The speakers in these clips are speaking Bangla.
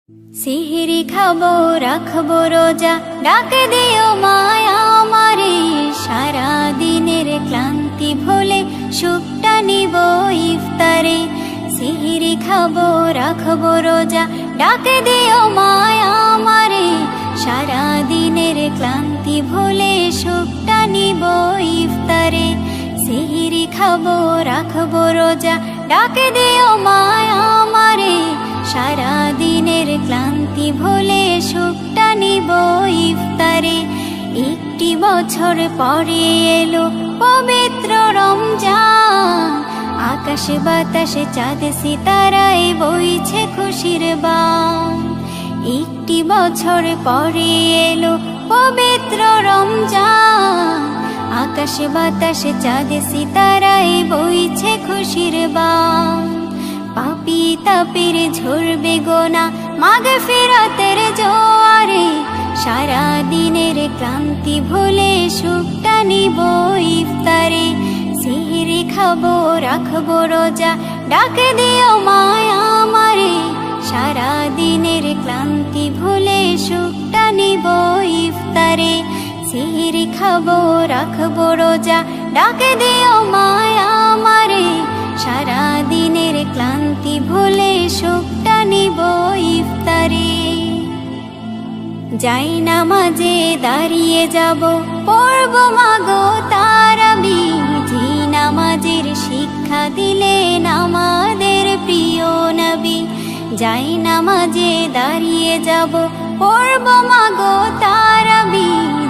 সিহিরি খাবো রাখবো রোজা, ডাকে দিও মায়া আমারে। সারা দিনের ক্লান্তি ভুলে সুখটা নিব ইফতারে। সিহিরি খাবো রাখবো রোজা, ডাকে দিও মায়া আমারে। সারা দিনের ক্লান্তি ভুলে সুখটা নিব ইফতারে। সিহিরি খাবো রাখবো রোজা, ডাকে দিও মায়া আমারে। সারা দিনের ক্লান্তি ভুলে সুখটা নিব ইফতারে। একটি বছর পরে এলো পবিত্র রমজান, আকাশে বাতাসে চাঁদ সিতারায় বইছে খুশির বান। একটি বছর পরে এলো পবিত্র রমজান, আকাশে বাতাসে চাঁদ সিতারায় বইছে খুশির বান। পাপী তাপের ঝরবে গোনা মাগফিরাতের জোয়ারে। সারা দিনের ক্লান্তি ভুলে সুখটা নিব ইফতারে। সিহিরি খাবো রাখবো রোজা, ডাকে দিও মায়া আমারে। সারা দিনের ক্লান্তি ভুলে সুখটা নিব ইফতারে। সিহিরি খাবো রাখবো রোজা, ডাকে দিও মায়া আমারে। সারা দিনের ক্লান্তি ভুলে সুখটা নিব ইফতারে। যাই নামাজে দাঁড়িয়ে যাব, পড়ব মাগো তারাবি। যে নামাজের শিক্ষা দিলেন আমাদের প্রিয় নবী। যাই নামাজে দাঁড়িয়ে যাব, পড়ব মাগো তারাবি।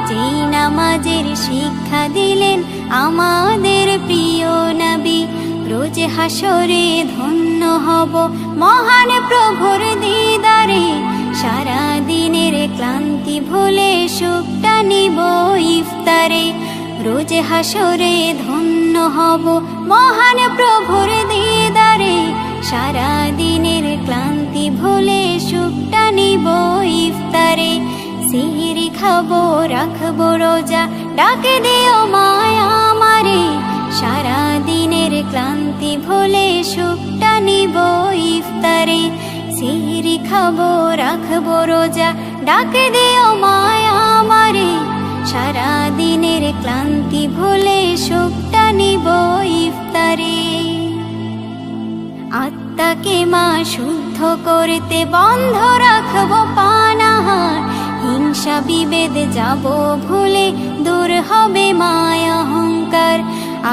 যে নামাজের শিক্ষা দিলেন আমাদের প্রিয় নবী। রোজ হাসরে ধন্য হব মহান প্রভুর দিদারে। সারা দিনের ক্লান্তি ভুলে সুখটা নিব ইফতারে। রোজ হাসরে ধন্য হব মহান প্রভুর দিদারে। সারা দিনের ক্লান্তি ভুলে সুখটা নিব ইফতারে। সিহিরি খাবো রাখবো রোজা, ডাকে দিও মায়া আমারে। সারা দিনের ক্লান্তি ভুলে সুখটা নিব ইফতারে। সিহিরি খাবো রাখবো রোজা, ডাকে দিও মায়া আমারে। সারা দিনের ক্লান্তি ভুলে সুখটা নিব ইফতারে। আত্মাকে মা শুদ্ধ করতে বন্ধ রাখবো পানাহার। হিংসা বিভেদ যাব ভুলে, দূর হবে মায়া অহংকার।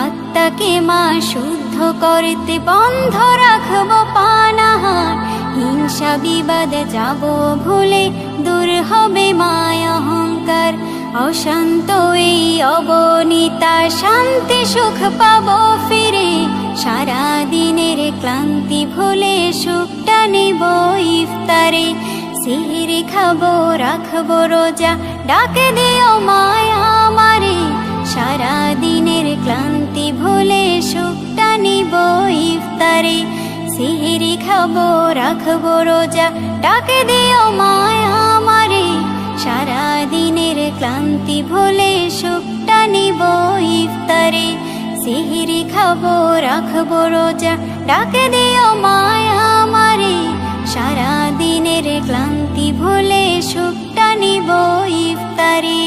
আত্মাকে মা শুদ্ধ করতে বন্ধ রাখবো পানাহার। হিংসা বিবাদ যাব ভুলে, দূর হবে মায়া অহংকার। অশান্ত এই অবনীতা শান্তি সুখ পাবো ফিরে। সারা দিনের ক্লান্তি ভুলে সুখটা নিব ইফতারে। সিহিরি খাবো রাখবো রোজা, ডাকে দিও মায়া আমারে। সারা দিনের ক্লান্তি ভুলে সুখটা নিব ইফতারে। সিহিরি খাবো রাখবো রোজা, ডাকে দিও মায়া আমারে। সারা দিনের ক্লান্তি ভুলে সুখটা নিব ইফতারে। সিহিরি খাবো রাখবো রোজা, ডাকে দিও মায়া আমারে। সারা দিনের ক্লান্তি ভুলে সুখটা নিব ইফতারে।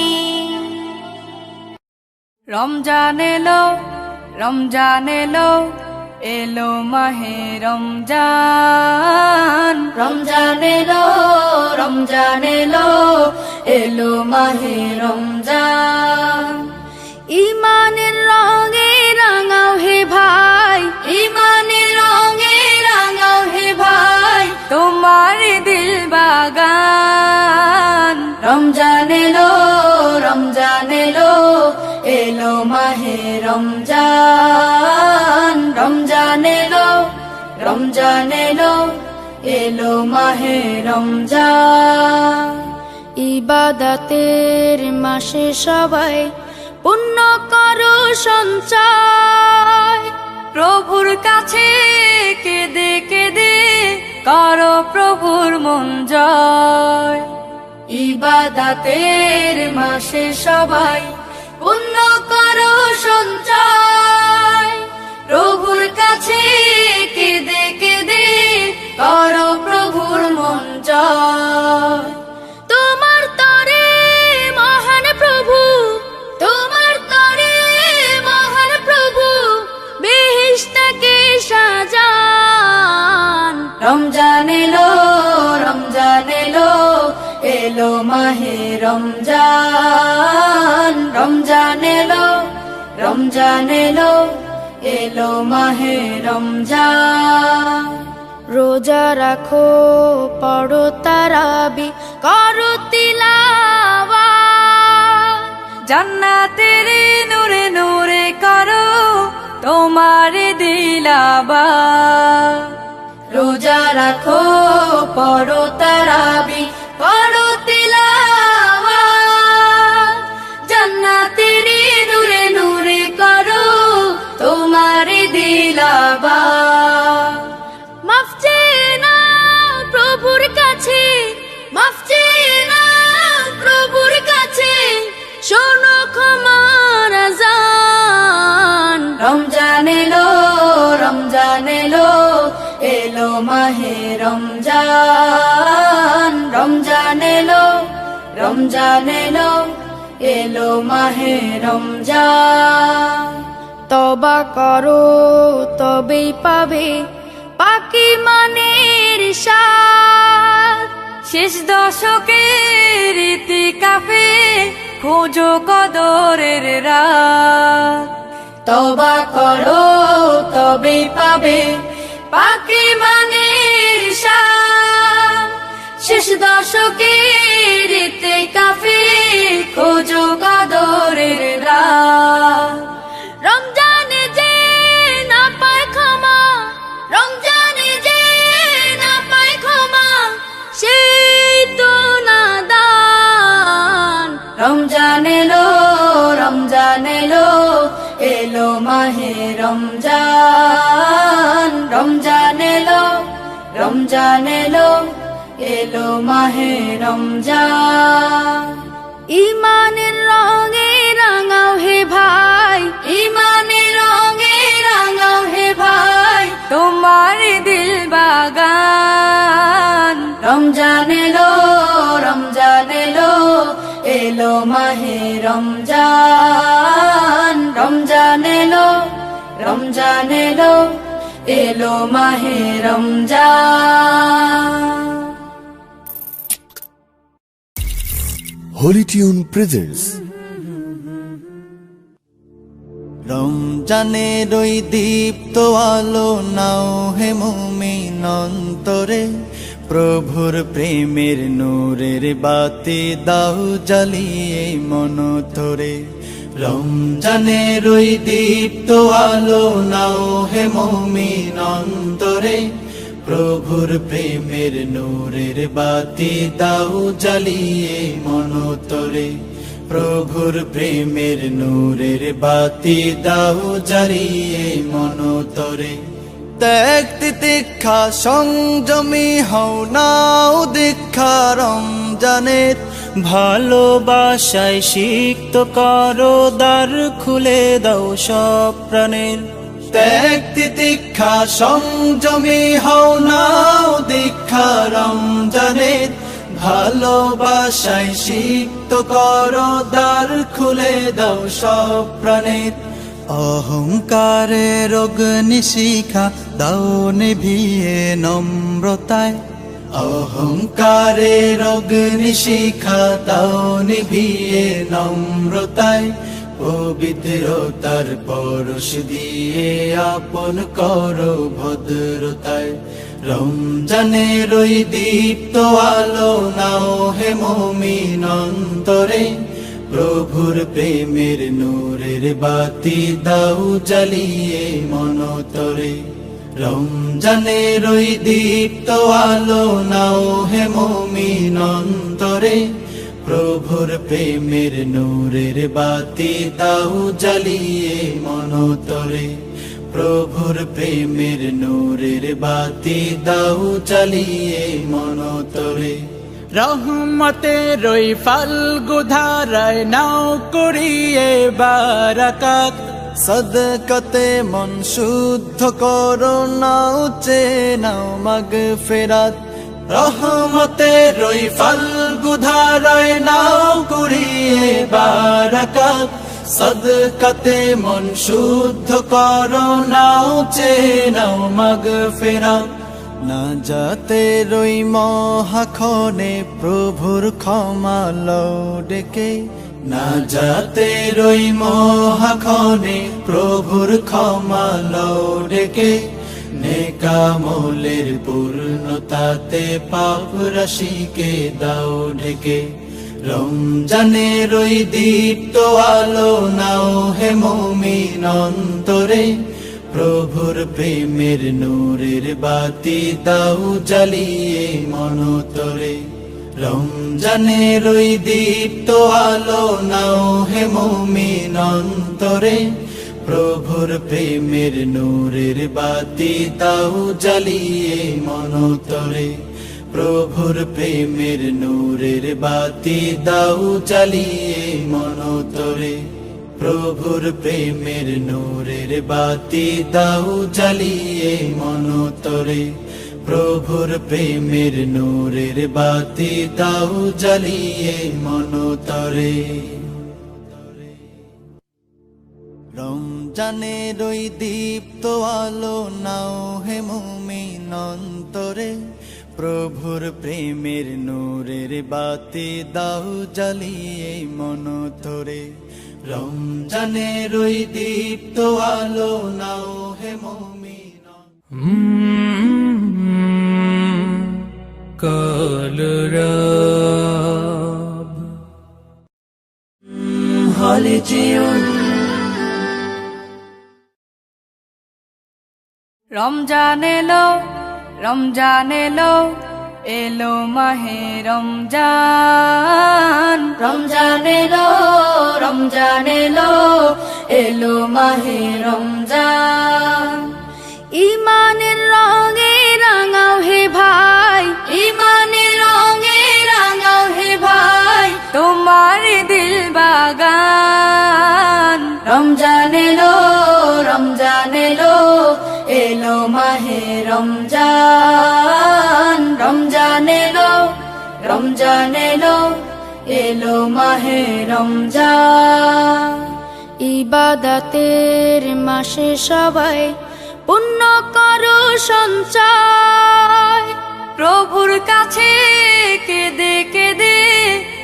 রমজান এলো, রমজান এলো, এলো মাহে রমজান। রমজান এলো, রমজান এলো, এলো মাহে রমজান। ইমানের রঙে রাঙাও হে ভাই, ইমানের রঙে রাঙাও হে ভাই, তোমার দিল বাগান। রমজান এলো, রমজান এলো, এলো মাহে রমজান। রমজান এলো, রমজান এলো, এলো মাহে রমজান। ইবাদতের মাসে সবাই পুণ্য করো সঞ্চয়। প্রভুর কাছে কেঁদে কেঁদে করো প্রভুর মন জয়। ইবাদতের মাসে সবাই পুণ্য করো সঞ্চয়। প্রভুর কাছে কেঁদে কেঁদে করো প্রভুর মন জয়। সঞ্চয়। তোমার তরে মহান প্রভু, তোমার তরে মহান প্রভু, বেহেশতকে সাজান। রমজান এলো, রমজান এলো, এলো মাহে রমজান। রমজান এলো, রমজান এলো, এলো মাহে রমজান। রোজা রাখো, পড়ো তারাবি, করো তিলাওয়াত, জান্নাতের নূরে নূরে করো তোমার দিলাবাত। রোজা রাখো, পড়ো তারাবি, করো তিলাওয়াত, জান্নাতের নূরে নূরে করো তোমার দিলাবাত। মাফ চেয়ে নাও প্রভুর কাছে, মাফ চেয়ে নাও প্রভুর কাছে, শোনো ক্ষমার আযান। রমজান এলো, রমজান এলো, এলো মাহে রমজান। রমজান এলো, রমজান এলো, এলো মাহে রমজান। তওবা করো তবেই পাবে পাকি মানের স্বাদ। শেষ দশকের ইতিকাফে খোঁজো কদরের রাত। তওবা করো তবেই পাবে পাকি মানের স্বাদ। শেষ দশকের ইতিকাফে খোঁজো কদরের রাত। রমজানে যে না পায় ক্ষমা, রমজানে যে না পায় ক্ষমা, সেই তো নাদান। রমজান এলো, রমজান এলো, এলো মাহে রমজান। রমজান এলো, রমজান এলো, এলো মাহে রমজান। ইমানের রঙে রাঙাও হে ভাই, ইমানের রঙে রাঙাও হে ভাই, তোমার দিল বাগান। রমজান এলো, রমজান এলো, এলো মাহে রমজান। রমজান এলো, রমজান এলো, এলো মাহে রমজান। Holy Tune Presents রমজানের ওই দীপ্ত আলো নাও হে মুমিন অন্তরে, প্রভুর প্রেমের নূরের বাতি দাও জ্বালিয়ে মন তোরে। রমজানের ওই দীপ্ত আলো নাও হে মুমিন অন্তরে, প্রভুর প্রেমের নূরের বাতি দাও জ্বালিয়ে মন তোরে। প্রভুর প্রেমের নূরের বাতি দাও জ্বালিয়ে মন তোরে। ত্যাগ তিতিক্ষা সংযমী হও নাও দীক্ষা রমজানের, ভালোবাসায় সিক্ত করো দ্বার খুলে দাও সব প্রাণের। ত্যাগ তিতিক্ষা সংযমী হও নাও দীক্ষা রমজানের, ভালোবাসায় সিক্ত করো দ্বার খুলে দাও সব প্রাণের। অহংকারের অগ্নিশিখা দাও নিভিয়ে নম্রতায়, অহংকারের অগ্নিশিখা দাও নিভিয়ে নম্রতায়। পবিত্রতার পরশ দিয়ে আপন করো ভদ্রতায়। রমজানের ওই দীপ্ত আলো নাও হে মুমিন অন্তরে, প্রভুর প্রেমের নূরের বাতি দাও জ্বালিয়ে মন তোরে। রমজানের ওই দীপ্ত আলো নাও হে মুমিন অন্তরে, প্রভুর প্রেমের নূরের বাতি দাও জ্বালিয়ে মন তোরে। প্রভুর প্রেমের নূরের বাতি দাও জ্বালিয়ে মন তোরে। রহমতের ওই ফাল্গু ধারায় নাও করিয়ে বারাকাত, সদকাতে মন শুদ্ধ করো নাও চে নাও মাগফিরাত। রহমতের ওই ফাল্গু ধারায় নাও কুড়িয়ে বারাকাত, সদকাতে মন শুদ্ধ করো, নাও চেয়ে নাও মাগফিরাত। নাজাতের ওই মহাক্ষণে প্রভুর ক্ষমা লও ডেকে, নাজাতের ওই মহাক্ষণে প্রভুর ক্ষমা লও ডেকে, নেকামলের পূর্ণতাতে পাপ রাশিকে দাও ঢেকে। রমজানের ওই দীপ্ত আলো নাও হে মুমিন অন্তরে, প্রভুর প্রেমের নূরের বাতি দাও জ্বালিয়ে মনতরে। রমজানের ওই দীপ্ত আলো নাও হে মুমিন অন্তরে, প্রভুর প্রেমের নূরের বাতি দাও জ্বালিয়ে মনতরে। প্রভুর প্রেমের নূরের বাতি দাও জ্বালিয়ে মনতরে। প্রভুর প্রেমের নূরের বাতি দাও জ্বালিয়ে মনতরে। প্রভুর প্রেমের নূরের বাতি দাও জ্বালিয়ে মনতরে। রমজানের ওই দীপ্ত আলো নাও হে মুমিন অন্তরে, প্রভুর প্রেমের নূরের বাতি দাও জ্বালিয়ে মনতরে। রমজানের ওই দীপ্ত আলো নাও হে মুমিন। কলরব হলে যেও রমজান এলো, রমজান এলো, এলো মাহে রমজান। রমজান এলো, রমজান এলো, এলো মাহে রমজান। ইমানের রঙে রাঙাও হে ভাই, ইমানের রঙে রাঙাও হে ভাই, তোমার দিল বাগান। রমজান এলো, রমজান এলো, এলো মাহে রমজান। রমজান এলো, রমজান এলো, এলো মাহে রমজান। ইবাদতের মাসে সবাই পুণ্য করো সঞ্চয়, প্রভুর কাছে কেঁদে কেঁদে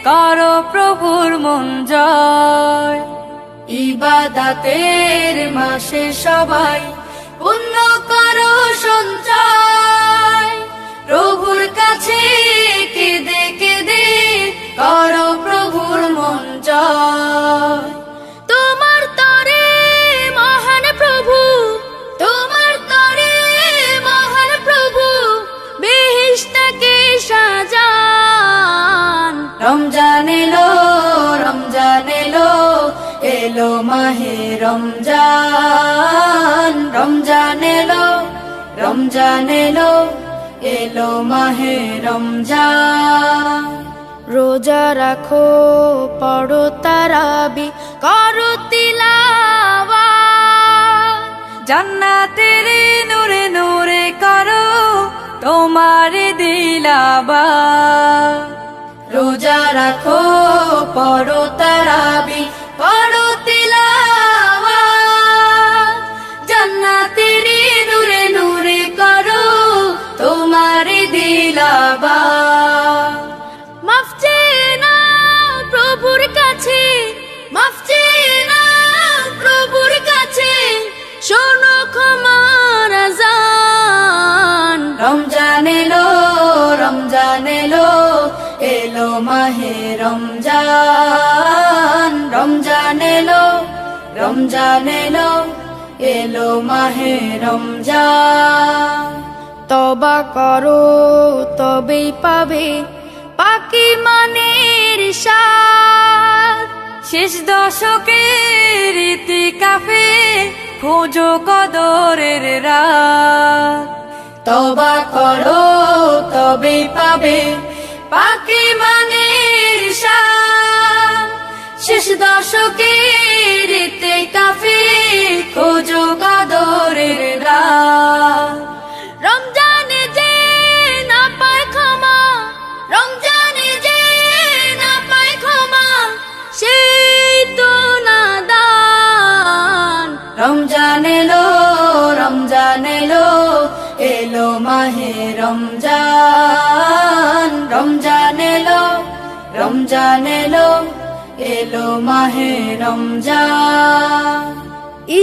করো প্রভুর মন জয়। ইবাদতের মাসে সবাই পুণ্য করো সঞ্চয়, প্রভুর কাছে কেঁদে কেঁদে করো প্রভুর মন জয়। তোমার তরে মহান প্রভু, তোমার তরে মহান প্রভু, বেহেশতকে সাজান। রমজান এলো, রমজান এলো, এলো মাহে রমজান। রমজান এলো, রমজান এলো, এলো মাহে রমজান। রোজা রাখো, পড়ো তারাবি, করো তিলাওয়াত, জান্নাতের নূরে নূরে করো তোমার দিলাবাত। রোজা রাখো, পড়ো তারাবি, পড়ো তিলাওয়াত, জান্নাতের নূরে নূরে করো তোমার দিলাবাত। মাফ চেয়ে নাও প্রভুর কাছে, মাফ চেয়ে নাও প্রভুর কাছে, শোনো ক্ষমার আযান। রমজান এলো, রমজান এলো, এলো মাহে রমজান। রমজান এলো, রমজান এলো, এলো মাহে রমজান। তওবা করো তবেই পাবে পাকি মানের স্বাদ, শেষ দশকের ইতিকাফে খোঁজো কদরের রাত। তওবা করো তবেই পাবে পাকি মানের স্বাদ, শেষ দশকের ইতিকাফে খোঁজো কদরের রাত। রমজানে যে না পায় ক্ষমা, এলো মাহে রমজান, রমজান এলো, রমজান এলো, এলো মাহে রমজান।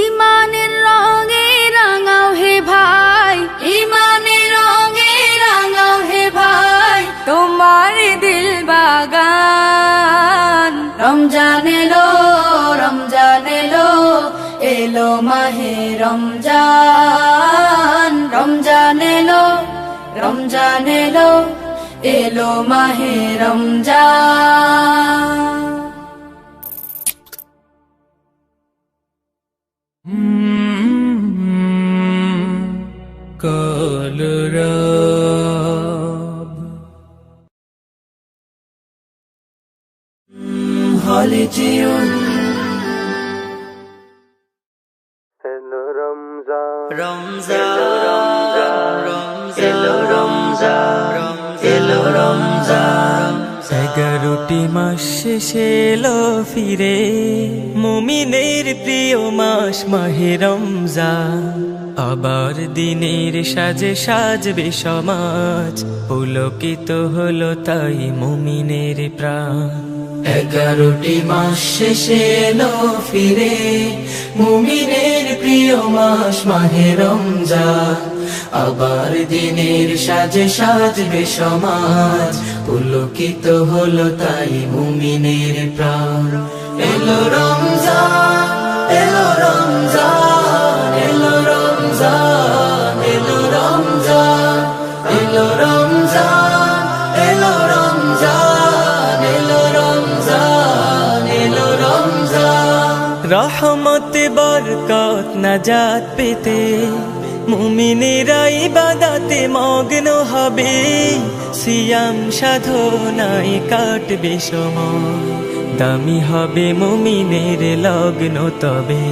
ইমানের রঙে রাঙাও হে ভাই, ইমানের রঙে রাঙাও হে ভাই, তোমার দিল বাগান। রমজান এলো, রমজান এলো, এলো মাহে রমজান, রমজান এলো, রমজান এলো, এলো মাহে রমজান। কলরব হলে জিউন রমজান, এলো রমজান, এলো রমজান। 11টি মাস শেষে এলো ফিরে, মুমিনের প্রিয় মাস মাহে রমজান। আবার দিনের সাজে সাজবে সমাজ, পুলকিত হলো তাই মুমিনের প্রাণ। 11টি মাস শেষে এলো ফিরে, মুমিনের প্রিয় মাস মাহে রমজান। আবার দিনের সাজে সাজবে সমাজ, পুলকিত হলো তাই মুমিনের প্রাণ। এলো রমজান, এলো রমজান, এলো রমজান, এলো রমজান, এলো রমজান, এলো রমজান, এলো রমজান, এলো রমজান। রহমত বরকত নাজাত পেতে মুমিনেরা ইবাদতে মগ্ন হবে, সিয়াম সাধনায় কাটবে সময়, দামি হবে মুমিনের লগ্ন তবে।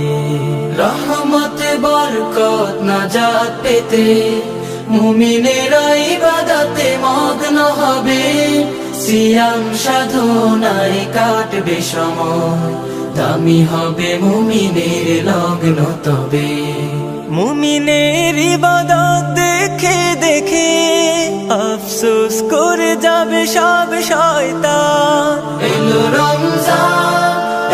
রহমত বরকত নাজাত পেতে মুমিনেরা ইবাদতে মগ্ন হবে, সিয়াম সাধনায় কাটবে সময়, দামি হবে মুমিনের লগ্ন তবে। মুমিনের ইবাদত দেখে দেখে আফসোস করে যাবে সব শয়তান। এলো রমজান,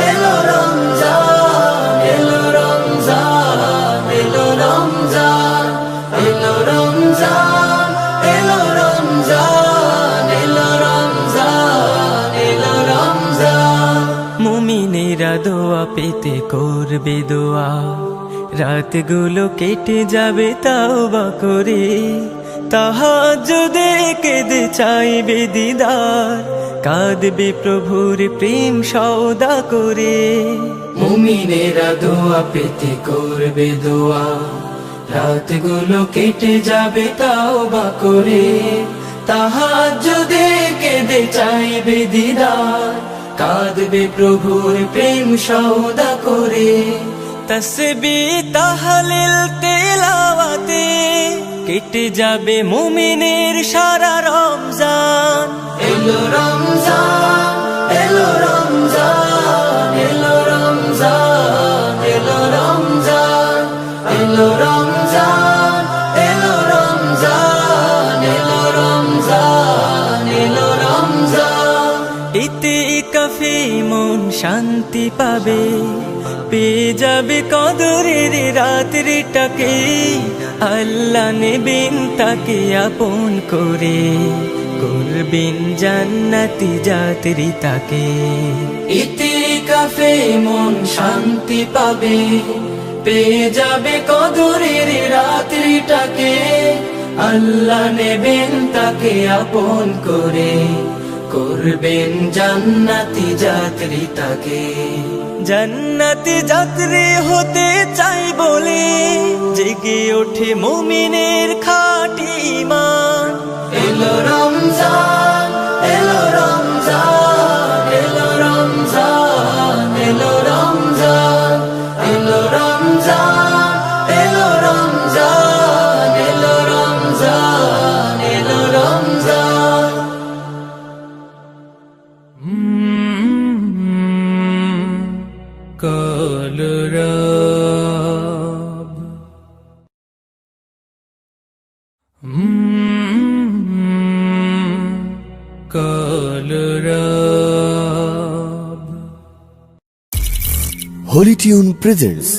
এলো রমজান, এলো রমজান, এলো রমজান, এলো রমজান, এলো রমজান, এলো রমজান, এলো রমজান। মুমিনেরা দোয়া পেতে করবে দোয়া, রাতগুলো কেটে যাবে তাওবা করে, তাহাজ্জুদে কেঁদে চাইবে দিদার, কাঁদবে প্রভুর প্রেম সওদা করে। মুমিনেরা দোয়া পেতে করবে দোয়া, রাতগুলো কেটে যাবে তাওবা করে, তাহাজ্জুদে কেঁদে চাইবে দিদার, কাঁদবে প্রভুর প্রেম সওদা করে। তসবিহ তাহলিল তেলাওয়াতে কেটে যাবে মুমিনের সারা রমজান। এলো রমজান, এলো রমজান, এলো রমজান, এলো রমজান, এলো রমজান, এলো রমজান, এলো রমজান, এলো রমজান। ইতিকাফে মন শান্তি পাবে, পেয়ে যাবে কদরের রাত্রিটাকে, আল্লাহ নেবেন তাকে আপন করে, করবেন জান্নাতি যাত্রী তাকে। ইতিকাফে মন শান্তি পাবে, পেয়ে যাবে কদরের রাত্রিটাকে, আল্লাহ নেবেন তাকে আপন করে, করবেন জান্নাতি যাত্রী তাকে। জান্নাতি যাত্রী হতে চাই বলে জেগে ওঠে মুমিনের খাঁটি ঈমান। এলো রমজান, এলো রমজান, এলো রমজান, এলো রমজান, এলো রমজান, এলো রমজান, এলো রমজান, এলো Ramzan. কলরব কলরব। Holy Tune presents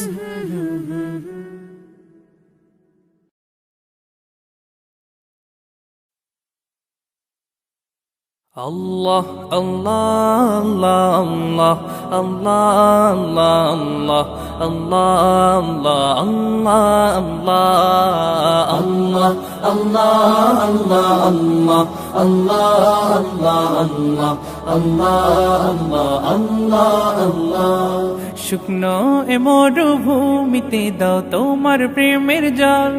Allah Allah Allah Allah Allah Allah Allah Allah Allah Allah শুকনো এ মরুভূমিতে দাও তোমার প্রেমের জল,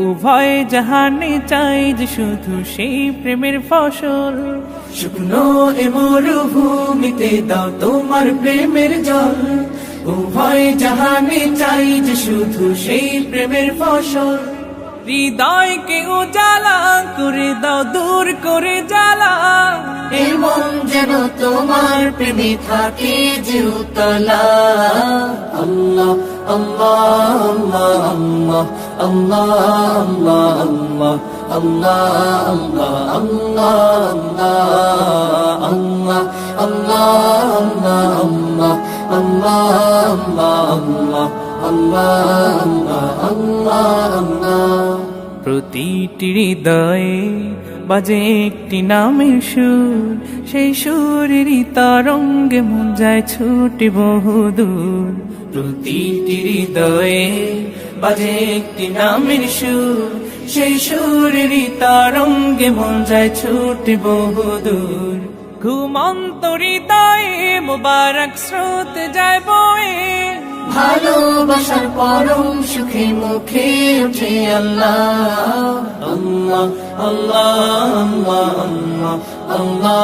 উভয় জাহানে চাই যে শুধু সেই প্রেমের ফসল। শুকনো এ মরুভূমিতে দাও তোমার প্রেমের জল, উভয় জাহানে চাই যে শুধু সেই প্রেমের ফসল। হৃদয়কে উজালা করে দাও, দূর করে জ্বালা, এই মন যেন তোমার প্রেমে থাকে যে উতলা। আল্লাহ আল্লাহ আল্লাহ আল্লাহ আল্লাহ আল্লাহ আল্লাহ আল্লাহ আল্লাহ আল্লাহ আল্লাহ। প্রতিটি হৃদয়ে বাজে একটি নামের সুর, সেই সুরেরই তরঙ্গে মন যায় ছুটে বহুদূর। প্রতিটি হৃদয়ে বাজে একটি নামের সুর, সেই সুরেরই তরঙ্গে মন যায় ছুটে বহুদূর। ঘুমন্ত হৃদয়ে মোবারক স্রোত যায় বয়ে, ভালোবাসার পরম সুখে মুখে উঠে আল্লাহ। আল্লাহ আল্লাহ আল্লাহ আল্লাহ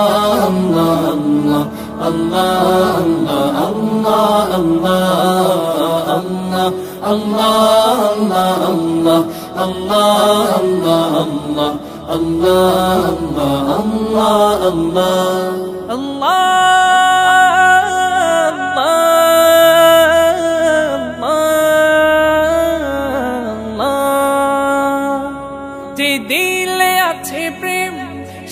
আল্লাহ আল্লাহ আল্লাহ আল্লাহ যে দিলে আছে প্রেম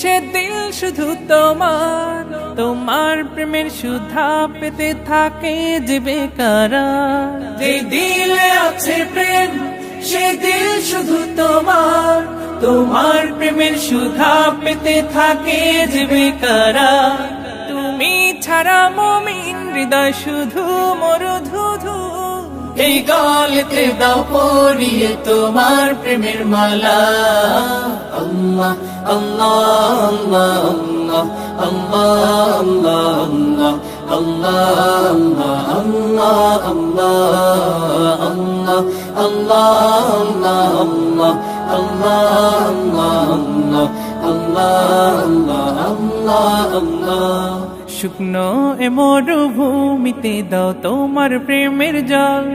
সে দিল শুধু তোমার, তোমার প্রেমের সুধা পেতে থাকে যে বেকারার। যে দিলে আছে প্রেম সে দিল শুধু তোমার, তোমার প্রেমের সুধা পেতে থাকে যে বেকারার। তুমি ছাড়া মুমিন হৃদয় শুধু মরুধুধু, এই গলেতে দাও পরিয়ে তোমার প্রেমের মালা। আল্লাহ আল্লাহ আল্লাহ আল্লাহ আল্লাহ আল্লাহ আল্লাহ। শুকনো এ মরুভূমিতে দাও তোমার প্রেমের জল,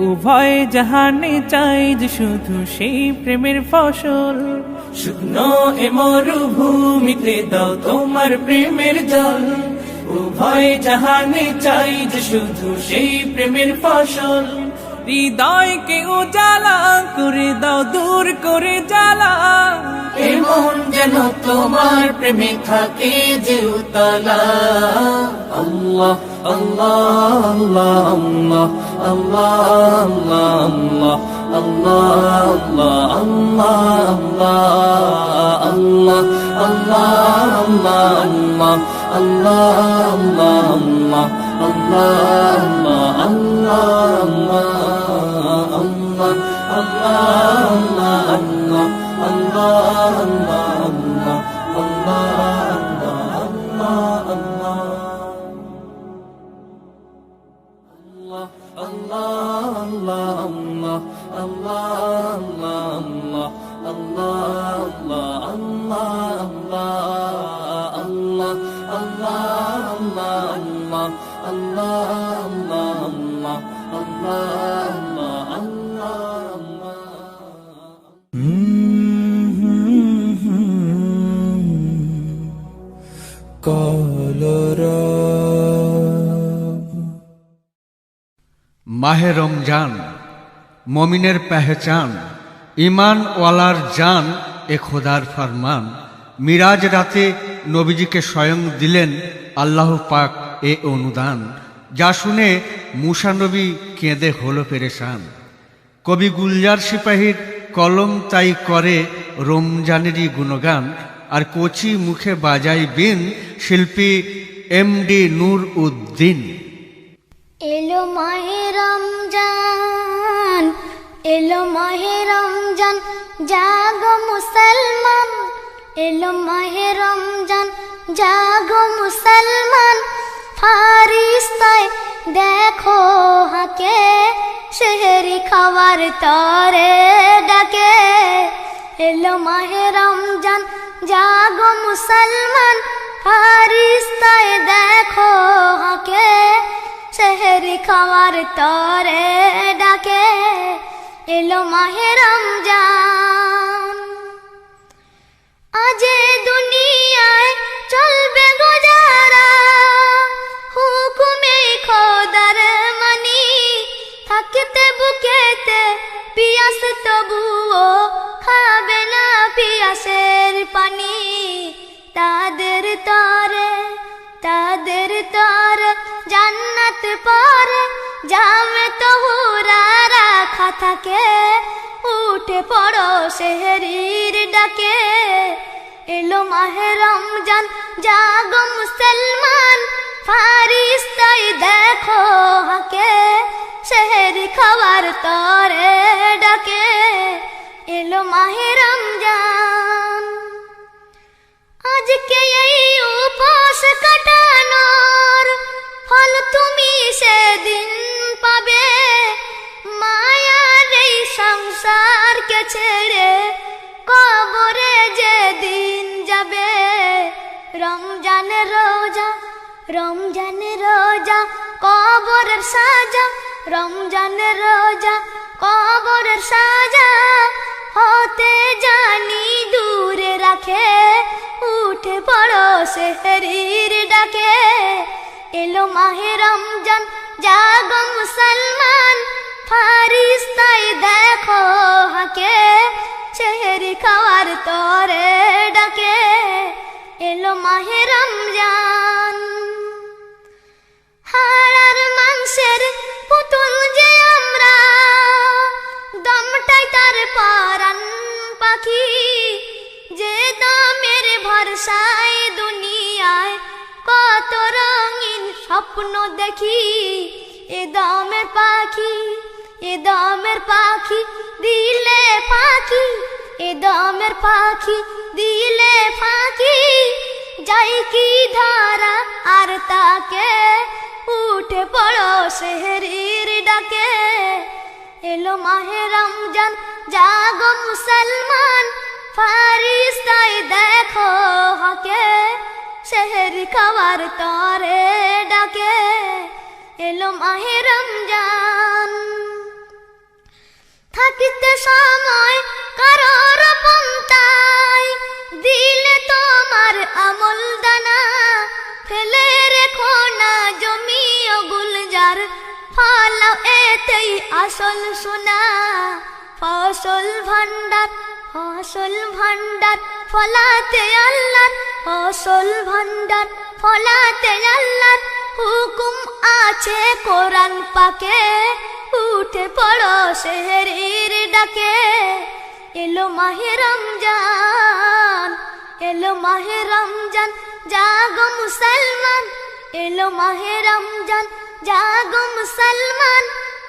উভয় জাহানে চাই যে শুধু সেই প্রেমের ফসল। শুকনো এ মরুভূমিতে দাও তোমার প্রেমের জল, উভয় জাহানে চাই যে শুধু সেই প্রেমের ফসল। হৃদয়কে উজালা করে দাও, দূর করে জ্বালা, এমন যেন তোমার প্রেমে থাকে যে উতলা। আল্লাহ আল্লাহ আল্লাহ আল্লাহ আল্লাহ আল্লাহ মাহে রমজান মমিনের পেহচান, ইমান ওয়ালার জান এ খোদার ফরমান, মিরাজ রাতে নবীজিকে স্বয়ং দিলেন আল্লাহ পাক এ অনুদান, যা শুনে মুসা নবী কেঁদে হলো পেরেশান। কবি গুলজার সিপাহীর কলম তাই করে রমজানেরই গুণগান, আর কচি মুখে বাজাই বিন শিল্পী এমডি নূর উদ্দিন। এলো মাহে রমজান, এলো মাহে রমজান, জাগো মুসলমান। এলো মাহে রমজান, জাগো মুসলমান। ফারিস্তায় দেখো হাকে, সেহরি খাওয়ার তরে ডাকে। এলো মাহে রমজান, জাগো মুসলমান। ফারিস্তায় দেখো হাকে, সেহরি খাওয়ার তরে ডাকে। এলো মাহে রমজান, আজে দুনিয়ায় চলবে গুজারা, হুকুমে খোদার মানি। থাকতে বুকেতে পিয়াস তবুও খাবে না পিয়াসের পানি। তাদের তরে জান্নাত পরে জামে তহুরা রাখা থাকে। উঠে পড়ো সেহরির ডাকে। এলো মাহে রমজান, জাগো মুসলমান। ফারিস্তায় দেখো হাকে, সেহরি খাওয়ার তরে ডাকে। এলো মাহে রমজান, আজকে এই উপোস কাটানোর ফল তুমি সেদিন পাবে। মায়ার এই সংসারকে ছেড়ে কবরে যেদিন যাবে। রমজানের রোজা, রমজানের রোজা কবরের সাজা। রমজানের রোজা কবরের সাজা, হতে জানি দূরে রাখে। উঠে পড়ো সেহরির ডাকে। এলো মাহে রমজান, জাগো মুসলমান। ফারিস্তায় দেখো হাকে, সেহরি খাওয়ার তরে ডাকে। এলো মাহে রমজান, হাড়ার মাংসের পুতুল যে আমরা, দমটাই তার পরাণ পাখি। যে দামের ভরসায় দুনিয়ায় কত রঙিন স্বপ্ন দেখি। এ দামের পাখি, এ দামের পাখি দিলে ফাঁকি। এ দামের পাখি দিলে ফাঁকি, যাই কি ধারা আর তাকে। উঠে পড়ো সেহরির ডাকে। এলো মাহে রমজান, জাগো মুসলমান। ফারিস্তায় দেখো হাকে, সেহরি খাওয়ার তরে ডাকে। এলো মাহে রমজান, থাকিতে সময় কারোর পন্থায় দিলে তোমার আমল দানা। ফেলে রেখো না জমিও গুলজার, ফলাও এতেই আসল সোনা। ফসল ভান্ডার, ফসল ভান্ডার ফলাতে আল্লাহ। ফসল ভান্ডার ফলাতে আল্লাহ হুকুম আছে কোরআন পাকে। উঠে পড়ো সেহরির ডাকে। এলো মাহে রমজান, এলো মাহে রমজান, জাগো মুসলমান। এলো মাহে রমজান, জাগো মুসলমান।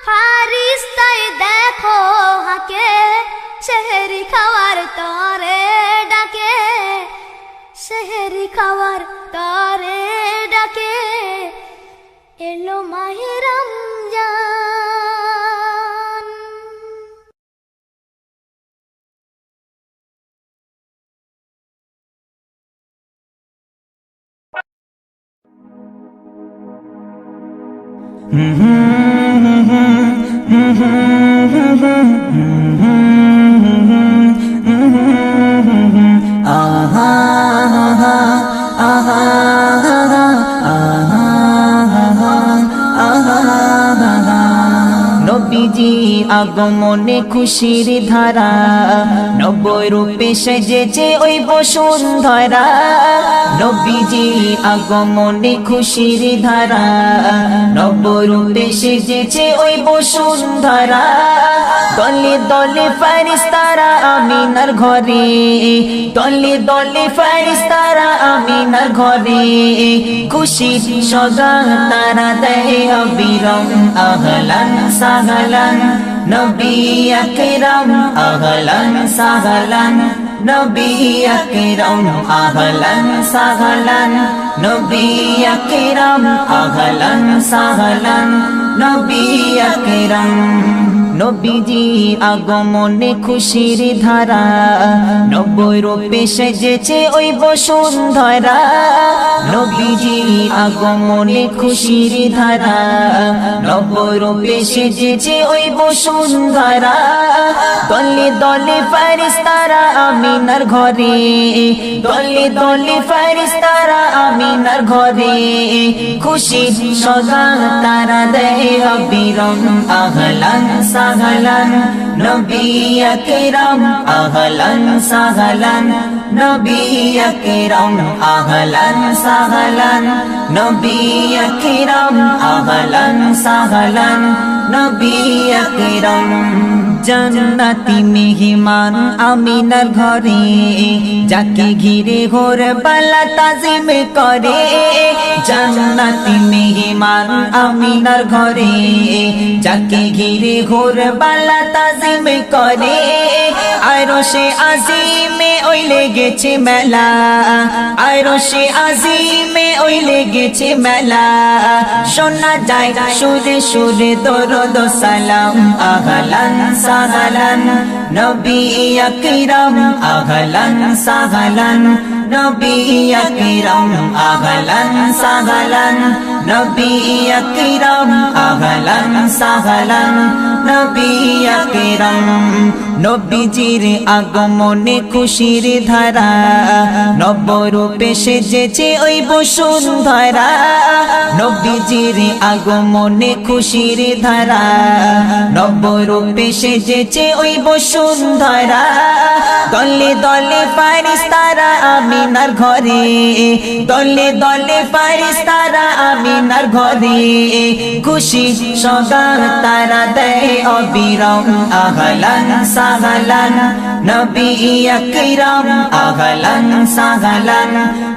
ফারিস্তায় দেখো হাকে, সেহরি খাওয়ার তরে ডাকে। সেহরি খাওয়ার তরে ডাকে। এলো মাহে রমজান। নবীজি আগমনে খুশির ধারা নব্বই রূপে সেজেছে ওই বসুন্ধরা নবীজি আগমনে খুশির ধারা নব্বই রূপে সেজেছে ওই বসুন্ধরা দলে দলে ফেরেশতারা আমিনার ঘরে দলে দলে ফেরেশতারা আমিনার ঘরে খুশির সগাত তারা দেয় অবিরাম আহলান সাহলান নবী আকরাম আহলান সাহলান নবী আকরাম আহলান সাহলান নবী আকরাম আহলান সাহলান নবী আকরাম নবীজি আগমনে খুশির ধারা নব্বই রূপে সেজেছে ওই বসুন্ধরা নবীজি আগমনে খুশির ধারা নব্বই রূপে সেজেছে ওই বসুন্ধরা দলে দলে ফেরেশতারা আমিনার ঘরে দলে দলে ফেরেশতারা আমিনার ঘরে খুশির সগাত তারা দেয় অবিরাম আহলান সাহলান নবী আকরাম আহলান সাহলান নবী আকরাম আহলান সাহলান নবী আকরাম আহলান সাহলান নবী আকরাম জান্নাতি মেহমান আমিনার ঘরে যাকে ঘিরে ঘোর বালা তাজিম করে জান্নাতি মেহমান আমিনার ঘরে যাকে ঘিরে ঘোর বালা তাজিম করে আরশে আজিমে ওই লেগেছে মেলা আরশে আজিমে ওই লেগেছে মেলা শোনা যায় সুরে সুরে দরুদ সালাম আহলান সাহলান নবী আকরাম আহলান সাহলান নবী আকরাম আহলান সাহলান নবী আকরাম আহলান সাহলান নবী আকরাম নবীজির আগমনে খুশির ধারা নব্বই রূপে সেজেছে ওই বসুন্ধরা নবীজির আগমনে খুশির ধারা নব্বই রূপে সেজেছে ওই বসুন্ধরা দলে দলে ফেরেশতারা আমিনার ঘরে দলে দলে ফেরেশতারা আমিনার ঘরে খুশি সগাত তারা দেয় অবিরাম আহলান সাহলান নবী আকরাম আহলান সাহলান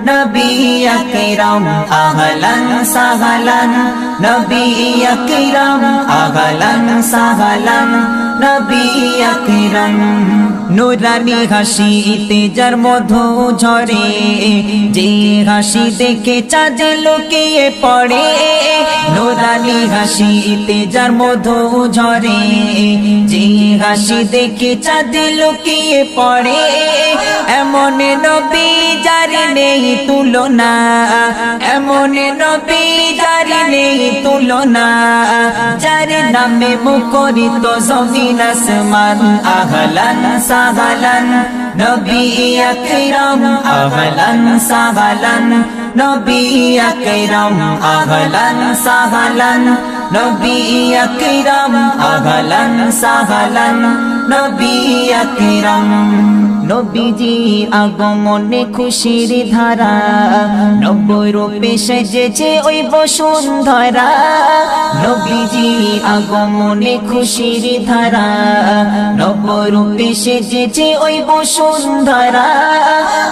নবী আকরাম আহলান সাহলান নবী আকরাম আহলান সাহলান নবী আকরাম নুরানি হাসিতে যার মধু ঝরে যে হাসি দেখে চাঁদ লুকিয়ে পড়ে নুরানি হাসিতে যার মধু ঝরে যে হাসি দেখে চাঁদ লুকিয়ে পড়ে এমন নবী যার নেই তুলনা এমন নবী যার নেই তুলনা যার নামে মুখরিত জমিন আসমান আহলান সাহলান নবী আকরাম আহলান সাহলান নবী আকরাম আহলান সাহলান নবী আকরাম আহলান সাহলান নবী আকরাম নবীজি আগমনে খুশির ধারা নব্বই রূপে সেজেছে ওই বসুন্ধরা নবীজি আগমনে খুশির ধারা নব্বই রূপে সেজেছে ওই বসুন্ধরা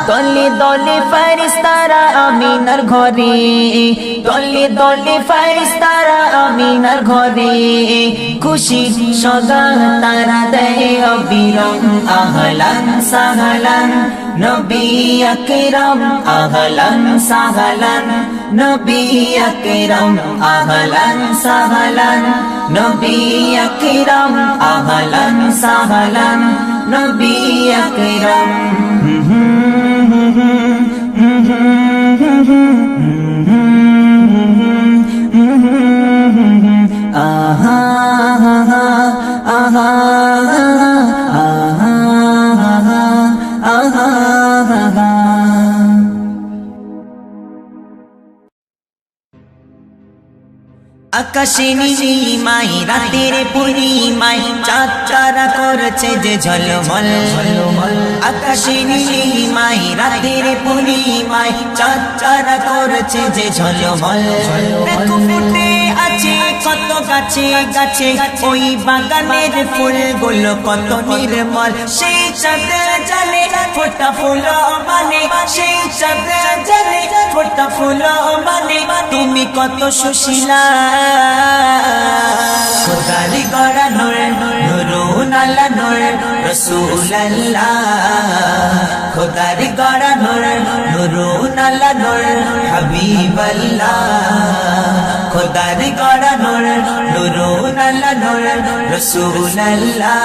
দলে দলে ফেরেশতারা আমিনার ঘরে দলে দলে ফেরেশতারা আমিনার ঘরে খুশির সগাত তারা দেয় অবিরাম আহলান সাহলান নবী আকরাম আহলান সাহলান নবী আকরাম আহলান সাহলান নবী আকরাম আহলান সাহলান নবী আকরাম আহা আহা আকাশে নীলিমায় রাতের পূর্ণিমায় চাঁদ তারা করছে যে ঝলমল, আকাশে নীলিমায় রাতের পূর্ণিমায় চাঁদ তারা করছে যে ঝলমল। দেখো ফুটে আছে কত গাছে গাছে ওই বাগানের ফুলগুলো কত নির্মল, সেই চাঁদ জানে ফোটা ফুল মানে, সেই চাঁদ জানে ফোটা ফুল মানে, তুমি কত সুশীলা। খোদারি গড়া নূর নূরুন আলা নূর রাসূলুল্লাহ, খোদারি গড়া নূর নূরুন আলা নূর হাবিবাল্লাহ, খোদারি গড়া নূর নূরুন আলা নূর রাসূলুল্লাহ,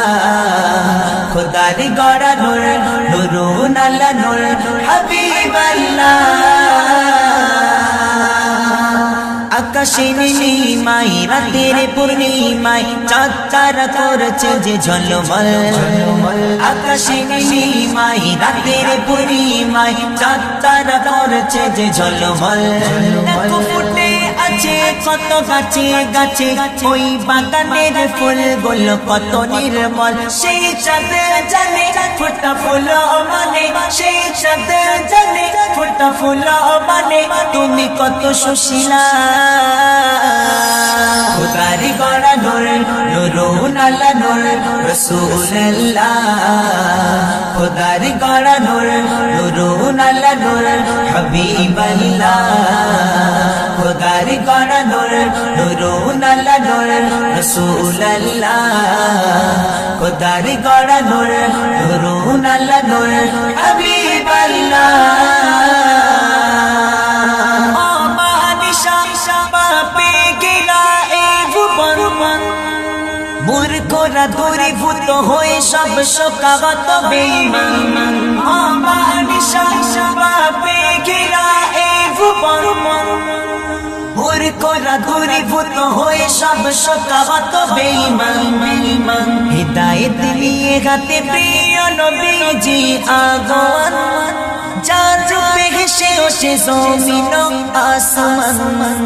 খোদারি গড়া নূর নূরুন আলা নূর হাবিবাল্লাহ। আকাশে নীলিমায় রাতের পূর্ণিমায় চাঁদ তারা করছে যে ঝলমল, আকাশে নীলিমায় রাতের পূর্ণিমায় চাঁদ তারা করছে যে ঝলমল। দেখো ফুটে আছে কত গাছে গাছে ওই বাগানের ফুলগুলো কত নির্মল, সেই চাঁদ জানে ফোটা ফুল মানে, সেই চাঁদ জানে ফোটা ফুল মানে, তুমি কত সুশীলা। খোদারি গড়া নূর নূরুন আলা নূর রাসূলুল্লাহ, খোদারি গড়া নূর নূরুন আলা নূর হাবিবাল্লাহ, খোদারি গড়া নূর নূরুন আলা নূর রাসূলুল্লাহ, খোদারি গড়া নূর নূরুন আলা নূর হাবিবাল্লাহ। মূর্খরা দূরীভূত হয়ে সব শোকাগত বেঈমান, মূর্খরা দূরীভূত হয়ে সব শোকাগত বেঈমান, হিদায়াত নিয়ে গাতে প্রিয় নবীজি আগমন, যার রূপে হেসে ওঠে জমিন আসমান,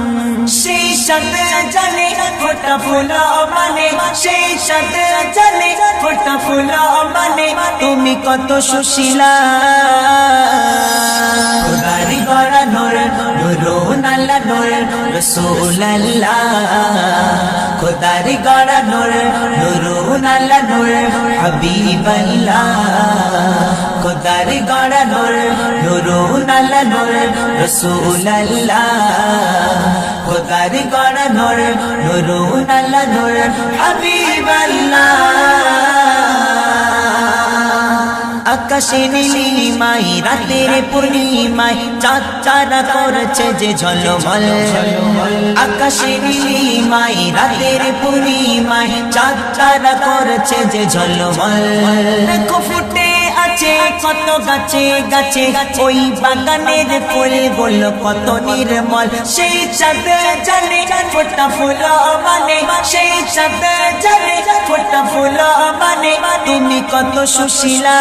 সেই চাঁদ জানে ফোটা ফুল মানে, সেই চাঁদ জানে ফোটা ফুল মানে, তুমি কত সুশীলা। খোদারি গড়া নূর নূরুন আলা নূর রাসূলুল্লাহ, খোদারি গড়া নূর নূরুন আলা নূর হাবিবাল্লাহ, খোদারি গড়া নূর নূরুন আলা নূর রাসূলুল্লাহ, খোদারি গড়া নূর নূরুন আলা নূর হাবিবাল্লাহ। আকাশে নীলিমায় রাতের পূর্ণিমায় চাঁদ তারা করছে যে ঝলমল, আকাশে নীলিমায় রাতের পূর্ণিমায় চাঁদ তারা করছে যে ঝলমল। দেখো ফুটে আছে কত গাছে গাছে ওই বাগানের ফুলগুলো কত নির্মল, সেই চাঁদ জানে ফোটা ফুল মানে, সেই চাঁদ জানে ফোটা ফুল মানে, তুমি কত সুশীলা।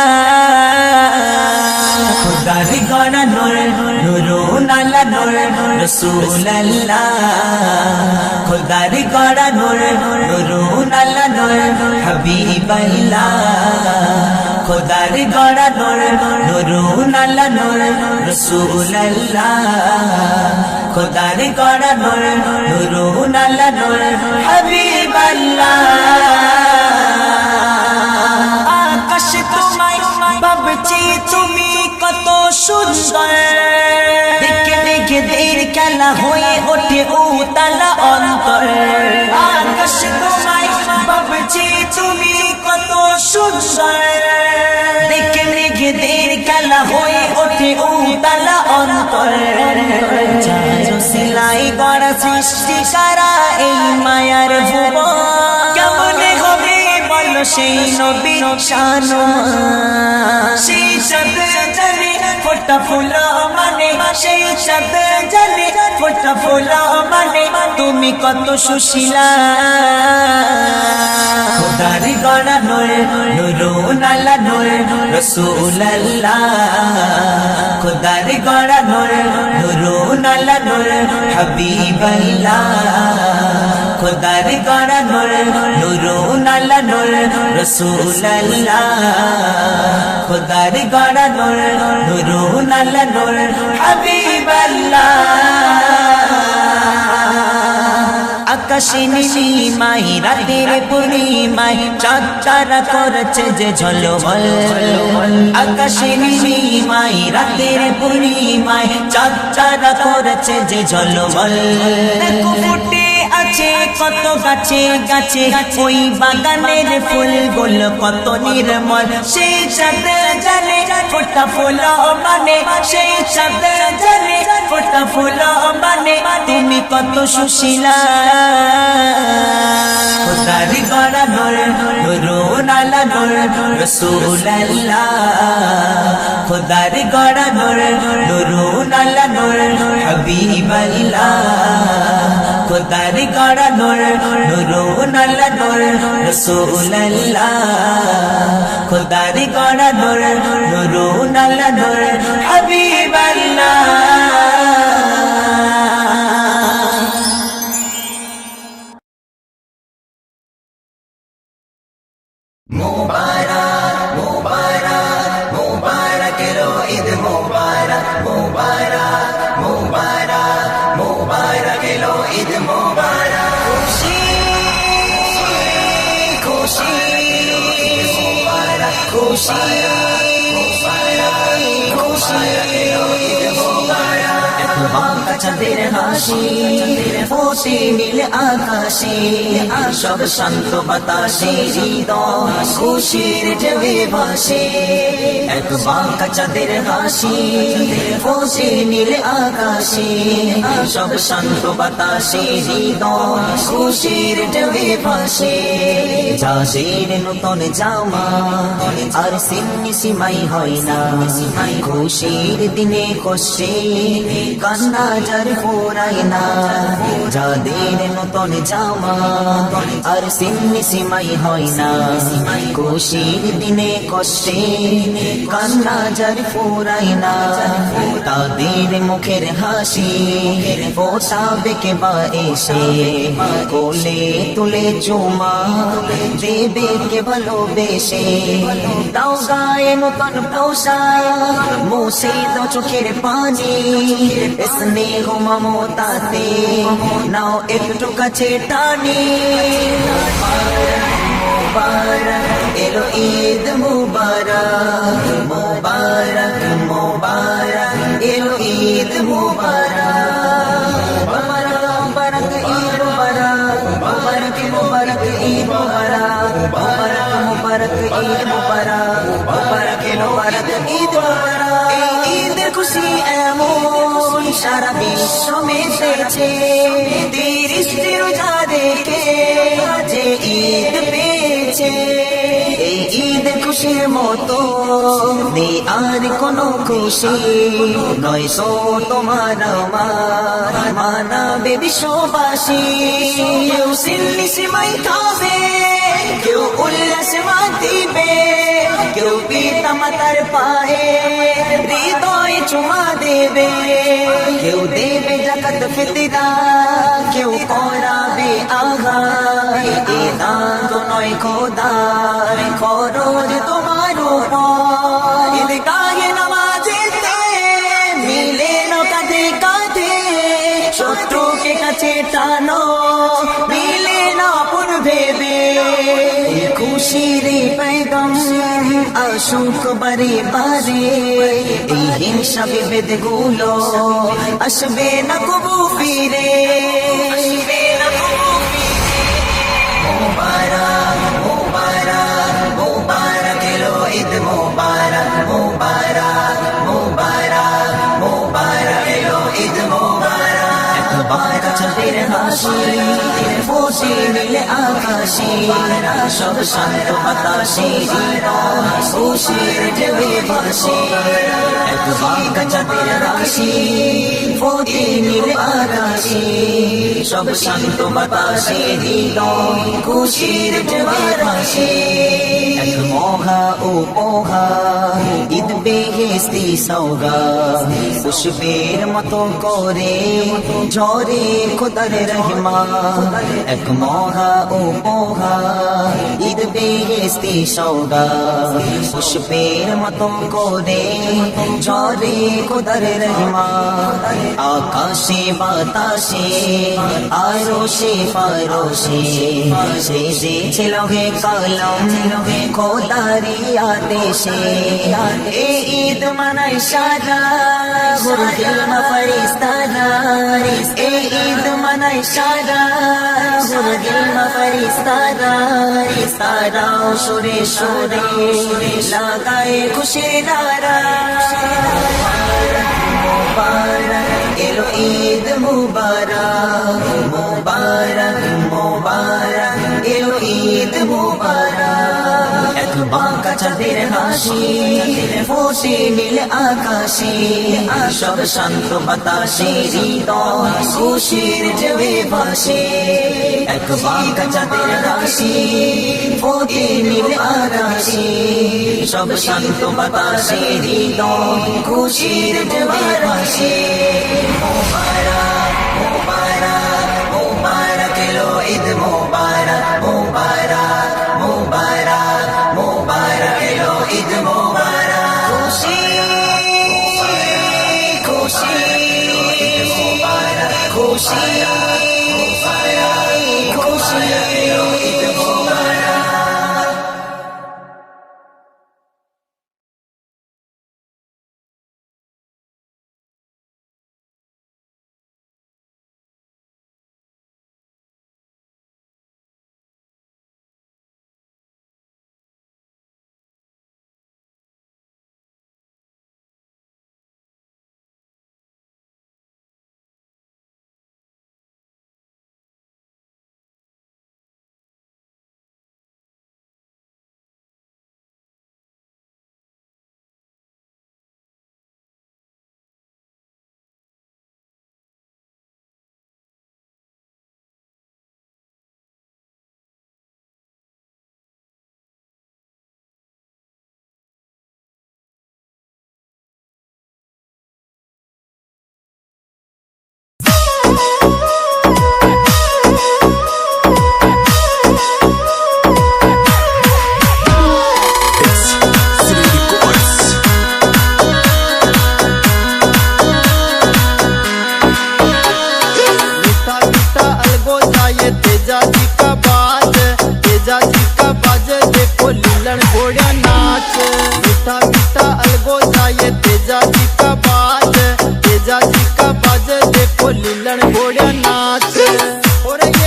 খোদারি গড়া নূর নূরুন আলা নূর রাসূলুল্লাহ, খোদারি গড়া নূর নূরুন আলা নূর হাবিবাল্লাহ, খোদারি গড়া নূর নূরুন আলা নূর রাসূলুল্লাহ, খোদারি গড়া নূর নূরুন আলা নূর হাবিবাল্লাহ। আকাশ তোমায় ভাবছি তুমি কত সুন্দর, দেখে দেখে দের খেলা হয়ে ওঠে উতালা অন্তর। আকাশ তোমায় ভাবছি তুমি কত সুন্দর, দেখে দেখে দের খেলা হয়ে ওঠে উতালা অন্তর। সিলাই গড়া সৃষ্টি করা এই মায়ার ভুবন, কেমনে হবে বলো সেই নবীর শান, সেই চাঁদ জানে ফোটা ফুল মানে, সেই চাঁদ জানে ফোটা ফুল মানে, তুমি কত সুশীলা। খোদারি গড়া নূর নূরুন আলা নূর রাসূলুল্লাহ, খোদারি গড়া নূর নূরুন আলা নূর হাবিবাল্লাহ, খোদার গড়া নূর নূরুন আলা নূর রাসূলুল্লাহ খোদার গড়া নূর নূরুন আলা নূর হাবিবাল্লাহ আকাশে নীলিমায় রাতের পূর্ণিমায় চাঁদ তারা করেছে যে ঝলমল আকাশে নীলিমায় রাতের পূর্ণিমায় চাঁদ তারা করেছে যে ঝলমল ফুটে আছে কত গাছে গাছে ওই বাগানের ফুলগুলো কত নির্মল সেই চাঁদ জানে ফোটা ফুল মানে সেই চাঁদ জানে ফোটা ফুল মানে তুমি কত সুশীলা খোদার গড়া নূর নূরুন আলা নূর রাসূলুল্লাহ খোদার গড়া নূর নূরুন আলা নূর হাবিবাল্লাহ খোদার গড়া নূর নূরুন আলা নূর রাসূলুল্লাহ খোদার গড়া নূর নূরুন আলা নূর হাবিবাল্লাহ মুবারক মুবারক মুবারক এলো ঈদ মুবারক মুবারক মুবারক মুবারক এলো ঈদ মুবারক খুশি খুশি মুবারক খুশি খুশি এলো ঈদ মুবারক বাঁকা চাঁদের হাসি ফোটে নীল আকাশে সব শান্ত বাতাসে হৃদয় খুশির ঢেউয়ে ভাসে এক বাঁকা চাঁদের হাসি ফোটে নীল আকাশে সব শান্ত বাতাসে হৃদয় খুশির ঢেউয়ে ভাসে যাদের নতুন জামা আর সিন্নি সিমাই হয় না খুশির দিনে কষ্টে কান্না যার ফোরাই না যাদের নতুন জামা আর সিন্নি সিমাই হয় না খুশির দিনে কষ্টে কান্না যার ফোরাই না তাদের মুখের হাসি ফোটাবে কে বা এসে কোলে তুলে চুমা দেবে কে ভালোবেসে দাও গায়ে নতুন পোশাক মুছে দাও চোখের পানি স্নেহ মমতাতে নাও একটু কাছে টানি মুবারক এলো ঈদ মুবারক মুবারক মুবারক এলো ঈদ মুবারক মুবারক ঈদ মুবারক মুবারক মুবারক ঈদ মুবারক মুবারক ঈদ মুবারক মুবারক মুবারক ঈদ মুবারক ঈদের খুশি এমন সারা বিশ্ব মেতেছে 30 রোজা রেখে যে ঈদ পেয়েছে এই ঈদ খুশির মতো নেই আর কোনো খুশি নয় সো তোমার আমার মানাবে বিশ্ববাসী কেউ সিন্নি সিমাই খাবে কেউ উল্লাস মাতিবে কেউ পিতা মাতার পায়ে হৃদয় চুমা দেবে কেউ দেবে জাকাত ফিতরা কেউ করাবে আগায় এ দান তো নয় খোদার খরচ তোমার উপর ঈদগাহে নামাজেতে মিলে না কাঁধে কাঁধে শত্রুকে কাছে টানো মিলে না পুর ভেবে খুশির पैगम আসুক বারে বারে এই হিংসা বিভেদ গুলো আসবে না কবু ফিরে মুবারক মুবারক মুবারক এলো ঈদ মুবারক মুবারক মুবারক মুবারক এলো ঈদ মুবারক একবার চাঁদের হাসি ফোটে নীল আকাশে সব শান্ত বাতাসে খুশির ঢেউয়ে ভাসে একবার চাঁদের হাসি ফোটে নীল আকাশে সব শান্ত বাতাসে হৃদয় খুশির ঢেউয়ে ভাসে এক মহা ও পোহা ঈদ বেহেশতি সওগাত পুষ্পের মতো করে ঝরে খোদার রহমত এক মহা উপহার ঈদ বেহেশতি সওগাত পুষ্পের মতো করে ঝরে খোদার রহমত আকাশে বাতাসে আরশে ফারশে সেজেছে লৌহে কলম খোদারি আদেশে এই ঈদ মানায় সারা হুরদিল ফারিস্তানা এই ঈদ মানায় সারা হুরদিল ফারিস্তানা সারা সুরে সুরে লাগায় খুশির নারা মুবারক এলো ঈদ মুবারক মুবারক মুবারক এলো ঈদ মুবারক এক বাঁকা চাঁদের হাসি ফোটে নীল আকাশে সব শান্ত বাতাসে হৃদয় খুশির ঢেউয়ে ভাসে এক বাঁকা চাঁদের হাসি ফোটে নীল আকাশে সব শান্ত বাতাসে হৃদয় খুশির ঢেউয়ে ভাসে মুবারক মুবারক মুবারক এলো ঈদ মুবারক মুবারক মুবারক মুবারক এলো ঈদ মুবারক খুশি খুশি খুশি খুশি ঈদ মুবারক लीलन घोड़ा नाच और